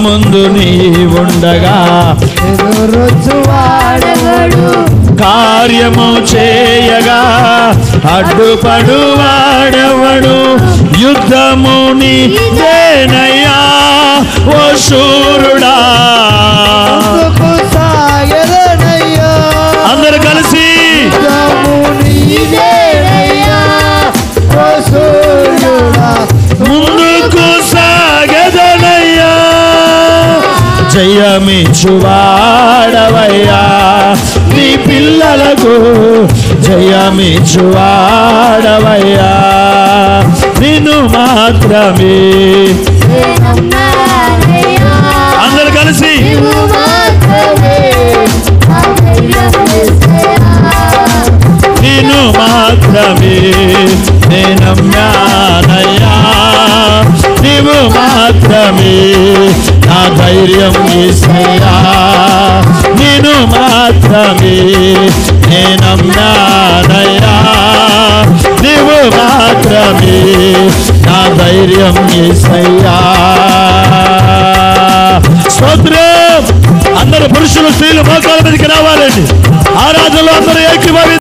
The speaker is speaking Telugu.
ముందు నీ ఉండగా ఎదురొచ్చువాడెవడు కార్యము చేయగా అడ్డుపడు వాడెవడు యుద్ధము నీదేనయ్యా ఓ శూరుడా ముందుకు సాగెదనయ్యా అందరు కలిసి యుద్ధము నీదేనయ్యా ఓ సూర్యుడా ముందుకు సాగెదనయ్యా జయమిచ్చువాడవయ్యా నీ పిల్లలకు జయమిచ్చువాడవయ్యా నిన్ను మాత్రమే అందరు కలిసి నిన్ను మాత్రమే నేనమ్మానయ్యా నీవు మాత్రమే నా ధైర్యం యేసయ్యా నిన్ను మాత్రమే నేనమ్మానయ్యా నీవు మాత్రమే నా ధైర్యం యేసయ్యా స్తోత్రం అందరూ పురుషులు స్త్రీలు మోకాళ్ళ మీదకి రావాలండి ఆరాధనలో అందరూ ఏకీభవించాలి